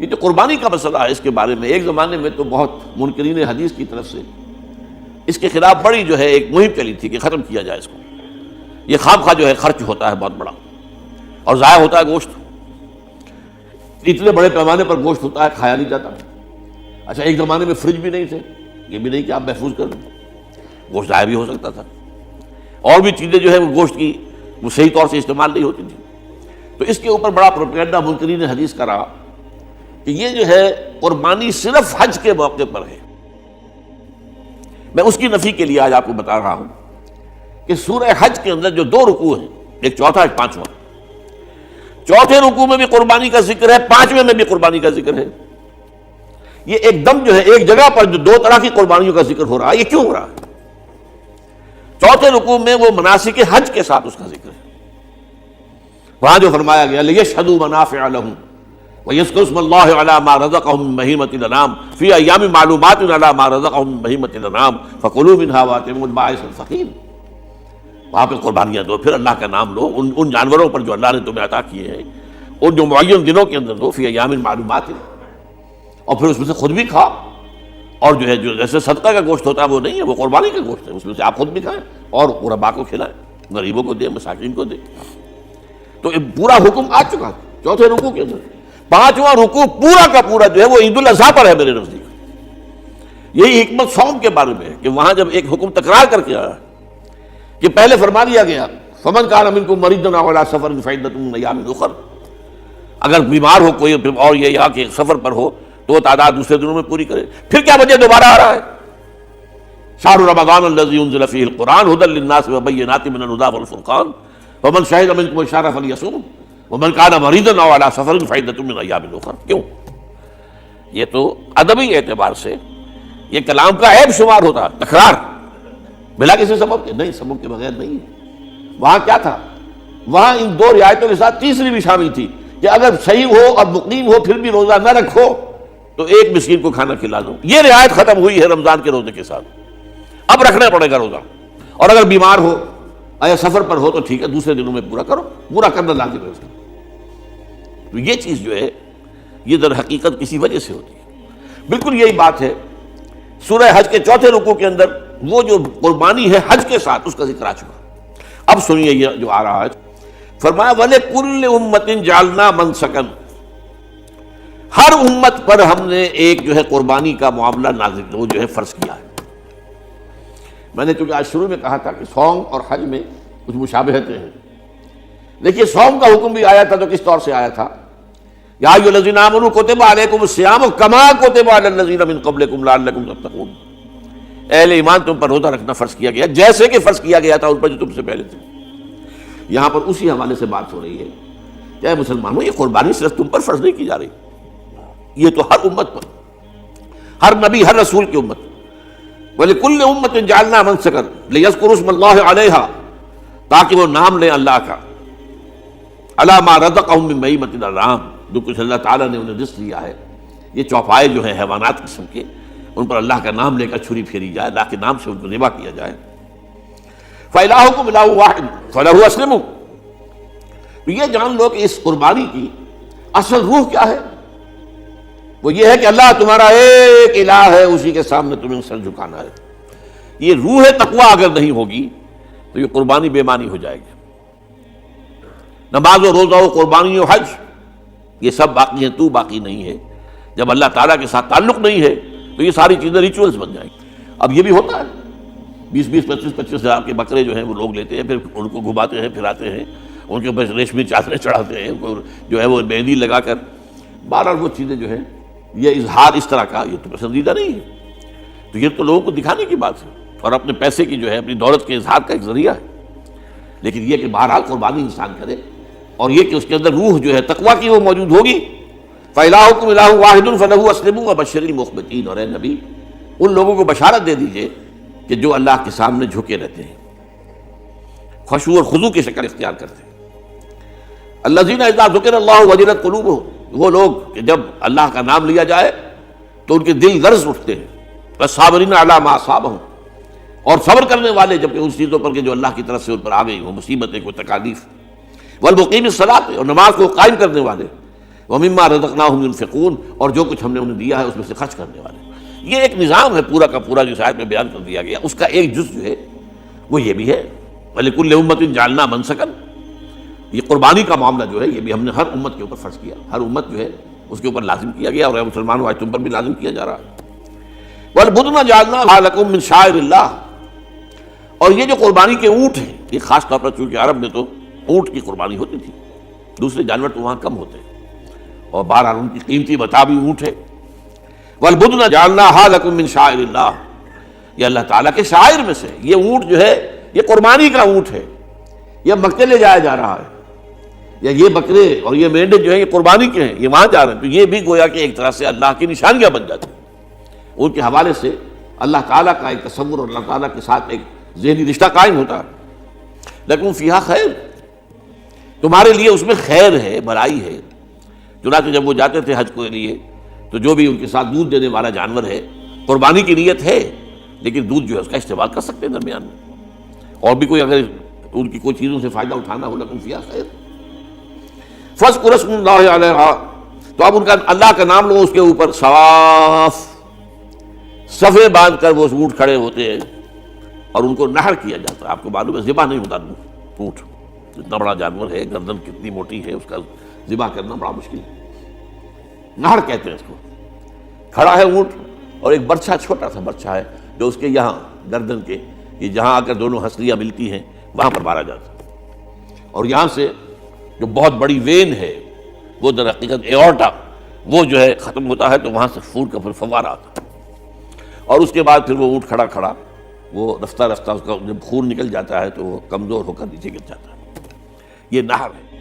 یہ جو قربانی کا مسئلہ ہے اس کے بارے میں ایک زمانے میں تو بہت منکرین حدیث کی طرف سے اس کے خلاف بڑی جو ہے ایک مہم چلی تھی کہ ختم کیا جائے اس کو. یہ خام خواہ جو ہے خرچ ہوتا ہے بہت بڑا اور ضائع ہوتا ہے گوشت. اتنے بڑے پیمانے پر گوشت ہوتا ہے کھایا نہیں جاتا. اچھا ایک زمانے میں فریج بھی نہیں تھے, یہ بھی نہیں کہ آپ محفوظ کر لیں, گوشت ضائع بھی ہو سکتا تھا. اور بھی چیزیں جو ہے وہ گوشت کی وہ صحیح طور سے استعمال نہیں ہوتی تھی. تو اس کے اوپر بڑا پروپیگنڈا منکرین حدیث کا رہا کہ یہ جو ہے قربانی صرف حج کے موقع پر ہے. میں اس کی نفی کے لیے آج آپ کو بتا رہا ہوں کہ سورہ حج کے اندر جو 2 رکوع ہیں, ایک چوتھا ایک پانچواں, چوتھے رکوع میں بھی قربانی کا ذکر ہے, پانچویں میں بھی قربانی کا ذکر ہے. یہ ایک دم جو ہے ایک جگہ پر جو 2 طرح کی قربانیوں کا ذکر ہو رہا ہے, یہ کیوں ہو رہا ہے؟ چوتھے رکوع میں وہ مناسک حج کے ساتھ اس کا ذکر ہے. وہاں جو فرمایا گیا لِيَشْهَدُوا مَنَافِعَ لَهُمْ وَيَذْكُرُوا اسْمَ اللَّهِ عَلَىٰ مَا رَزَقَهُم مِّن بَهِيمَةِ الْأَنْعَامِ فِي أَيَّامٍ مَّعْلُومَاتٍ عَلَىٰ مَا رَزَقَهُم مِّن بَهِيمَةِ الْأَنْعَامِ فَكُلُوا مِنْهَا وَأَطْعِمُوا الْبَائِسَ الْفَقِيرَ. وہاں پہ قربانیاں دو, پھر اللہ کا نام لو ان جانوروں پر جو اللہ نے تمہیں عطا کیے ہیں, اور جو معین دنوں کے اندر دو, فی ایام معلومات, اور پھر اس میں سے خود بھی کھا. اور جو ہے جو جیسے صدقہ کا گوشت ہوتا ہے وہ نہیں ہے, وہ قربانی کا گوشت ہے, اس میں سے آپ خود بھی کھائیں اور غربا کو کھلائیں, غریبوں کو دیں, مساکین کو دیں. تو پورا حکم آ چکا ہے چوتھے رکوع کے اندر. پانچواں رکوع پورا کا پورا جو ہے وہ عید الاضحیٰ پر ہے میرے نزدیک. یہی حکمت صوم کے بارے میں ہے کہ وہاں جب ایک حکم تکرار کر کے آیا کہ پہلے فرما دیا گیا فمن کان منکم مریضا او علی سفر فعدۃ من ایام اخر, اگر بیمار ہو کوئی اور یہ یہاں کے سفر پر ہو تو وہ تعداد دوسرے دنوں میں پوری کرے. پھر کیا وجہ دوبارہ آ رہا ہے؟ شہر رمضان الذی انزل فیہ القرآن ھدی للناس وبینات من الھدی والفرقان فمن شہد منکم الشہر فلیصم ومن کان مریضا او علی سفر فعدۃ من ایام اخر. کیوں؟ یہ تو ادبی اعتبار سے یہ کلام کا عیب شمار ہوتا, تکرار بلا کسی سبب کے نہیں, سبب کے بغیر نہیں ہے. وہاں کیا تھا؟ وہاں ان 2 رعایتوں کے ساتھ تیسری بھی شامل تھی کہ اگر صحیح ہو اور مقیم ہو پھر بھی روزہ نہ رکھو تو ایک مسکین کو کھانا کھلا دو. یہ رعایت ختم ہوئی ہے رمضان کے روزے کے ساتھ. اب رکھنا پڑے گا روزہ, اور اگر بیمار ہو یا سفر پر ہو تو ٹھیک ہے دوسرے دنوں میں پورا کرو, پورا کرنا لازم ہے اس کا. تو یہ چیز جو ہے یہ در حقیقت کسی وجہ سے ہوتی ہے. بالکل یہی بات ہے سورہ حج کے چوتھے رکوع کے اندر وہ جو قربانی ہے حج کے ساتھ اس کا ذکر آ چکا. اب سنیے یہ جو آ رہا ہے, فرمایا وَلِكُلِّ أُمَّةٍ جَعَلْنَا مَنْسَكًا, ہر امت پر ہم نے ایک جو ہے قربانی کا معاملہ نازل وہ جو ہے فرض کیا ہے. میں نے چونکہ آج شروع میں کہا تھا کہ صوم اور حج میں کچھ مشابہتیں ہیں. دیکھیے صوم کا حکم بھی آیا تھا تو کس طور سے آیا تھا؟ یا ایھا الذین آمنوا کتب علیکم الصیام کما کتب علی الذین من قبلکم لعلکم تتقون. اہل ایمان تم پر روزہ رکھنا فرض کیا گیا جیسے کہ فرض کیا گیا تھا ان پر جو تم سے پہلے تھے. یہاں پر اسی حوالے سے بات ہو رہی ہے کہ اے مسلمانوں یہ قربانی صرف تم پر فرض نہیں کی جا رہی, یہ تو ہر امت پر, ہر نبی ہر رسول کی امت. وَلِكُلِّ أُمَّةٍ جَعَلْنَا مَنْسَكًا لِيَذْكُرُوا اسْمَ اللَّهِ عَلَيْهَا, تاکہ وہ نام لیں اللہ کا, عَلَىٰ مَا رَزَقَهُم مِّن بَهِیمَةِ الْأَنْعَامِ, جو کچھ اللہ تعالیٰ نے انہیں رزق دیا ہے. یہ چوپائے جو ہیں حیوانات قسم کے, ان پر اللہ کا نام لے کر چھری پھیری جائے, اللہ کے نام سے ان کو ذبح کیا جائے. فَإِلَٰهُكُمْ إِلَٰهٌ وَاحِدٌ فَلَهُ أَسْلِمُوا. تو یہ جان لو کہ اس قربانی کی اصل روح کیا ہے؟ وہ یہ ہے کہ اللہ تمہارا ایک الہ ہے, اسی کے سامنے تمہیں سر جھکانا ہے. یہ روح تقویٰ اگر نہیں ہوگی تو یہ قربانی بے معنی ہو جائے گی. نماز و روزہ و قربانی و حج یہ سب باقی ہیں, تو باقی نہیں ہے. جب اللہ تعالیٰ کے ساتھ تعلق نہیں ہے تو یہ ساری چیزیں ریچولز بن جائیں گی. اب یہ بھی ہوتا ہے 20-20 25-25 ہزار کے بکرے جو ہیں وہ لوگ لیتے ہیں, پھر ان کو گھماتے ہیں پھراتے ہیں, ان کے اوپر ریشمی چادریں چڑھاتے ہیں, ان کو جو ہے وہ مہندی لگا کر. بہرحال وہ چیزیں جو ہیں یہ اظہار اس طرح کا یہ تو پسندیدہ نہیں ہے. تو یہ تو لوگوں کو دکھانے کی بات ہے اور اپنے پیسے کی جو ہے اپنی دولت کے اظہار کا ایک ذریعہ ہے. لیکن یہ کہ بہرحال قربانی انسان کرے اور یہ کہ اس کے اندر روح جو ہے تقویٰ کی وہ موجود ہوگی. فَإِلَٰهُكُمْ إِلَٰهٌ وَاحِدٌ فَلَهُ أَسْلِمُوا وَبَشِّرِ الْمُخْبِتِينَ. اور اے نبی ان لوگوں کو بشارت دے دیجئے کہ جو اللہ کے سامنے جھکے رہتے ہیں, خشوع اور خضوع کی شکل اختیار کرتے ہیں. الَّذِينَ إِذَا ذُكِرَ اللَّهُ وَجِلَتْ قُلُوبُهُمْ, وہ لوگ کہ جب اللہ کا نام لیا جائے تو ان کے دل لرز اٹھتے ہیں. وَالصَّابِرِينَ عَلَىٰ مَا أَصَابَهُمْ, اور صبر کرنے والے جبکہ ان چیزوں پر کہ جو اللہ کی طرف سے ان پر آ گئی وہ مصیبتیں, کوئی تکالیف. وَالْمُقِيمِ الصَّلَاةِ, اور نماز کو قائم کرنے والے. وَمِمَّا رَزَقْنَاهُمْ يُنْفِقُونَ، اور جو کچھ ہم نے انہیں دیا ہے اس میں سے خرچ کرنے والے۔ یہ ایک نظام ہے پورا کا پورا جو آیت میں بیان کر دیا گیا، اس کا ایک جز جو ہے وہ یہ بھی ہے وَلِكُلِّ أُمَّةٍ جَعَلْنَا مَنسَكًا، یہ قربانی کا معاملہ جو ہے یہ بھی ہم نے ہر امت کے اوپر فرض کیا، ہر امت جو ہے اس کے اوپر لازم کیا گیا، اور مسلمانوں آج تم پر بھی لازم کیا جا رہا ہے۔ وَالْبُدْنَ جَعَلْنَاهَا لَكُم مِّن شَعَائِرِ اللَّهِ، اور یہ جو قربانی کے اونٹ ہیں، یہ خاص طور پر چونکہ عرب میں تو اونٹ کی قربانی ہوتی تھی، دوسرے جانور تو وہاں کم ہوتے ہیں، اور بہرحال ان کی قیمتی متاع بھی اونٹ ہے۔ وَالْبُدْنَ جَعَلْنَاهَا لَكُم مِّن شَعَائِرِ اللَّهِ، یہ اللہ تعالیٰ کے شعائر میں سے یہ اونٹ جو ہے یہ قربانی کا اونٹ ہے، یہ مکے لے جایا جا رہا ہے، یا یہ بکرے اور یہ مینڈے جو ہیں یہ قربانی کے ہیں، یہ وہاں جا رہے ہیں، تو یہ بھی گویا کہ ایک طرح سے اللہ کی نشانیاں بن جاتی ہیں۔ ان کے حوالے سے اللہ تعالیٰ کا ایک تصور اور اللہ تعالیٰ کے ساتھ ایک ذہنی رشتہ قائم ہوتا ہے۔ لیکن فیہا خیر، تمہارے لیے اس میں خیر ہے، بھلائی ہے۔ چنانچہ جب وہ جاتے تھے حج کے لیے تو جو بھی ان کے ساتھ دودھ دینے والا جانور ہے، قربانی کی نیت ہے لیکن دودھ جو ہے اس کا استعمال کر سکتے ہیں درمیان میں، اور بھی کوئی اگر ان کی کوئی چیزوں سے فائدہ اٹھانا ہو، لیکن فیہا خیر۔ فاذکروا اسم اللہ علیہا، تو اب ان کا اللہ کا نام لو اس کے اوپر، صاف صفے باندھ کر وہ اونٹ کھڑے ہوتے ہیں اور ان کو نحر کیا جاتا ہے۔ آپ کو معلوم ہے ذبح نہیں ہوتا اونٹ، اتنا بڑا جانور ہے، گردن کتنی موٹی ہے، اس کا ذبح کرنا بڑا مشکل ہے۔ نہر کہتے ہیں اس کو۔ کھڑا ہے اونٹ اور ایک برچھا، چھوٹا سا برچھا ہے جو اس کے یہاں گردن کے، یہ جہاں آ کر دونوں ہنسلیاں ملتی ہیں وہاں پر مارا جاتا ہے، اور یہاں سے جو بہت بڑی وین ہے وہ در حقیقت ایورٹا، وہ جو ہے ختم ہوتا ہے، تو وہاں سے خون کا پھر فوارہ آتا ہے، اور اس کے بعد پھر وہ اونٹ کھڑا کھڑا وہ رفتہ رفتہ اس کا جب خون نکل جاتا ہے تو وہ کمزور ہو کر نیچے گر جاتا ہے۔ یہ نہر ہے۔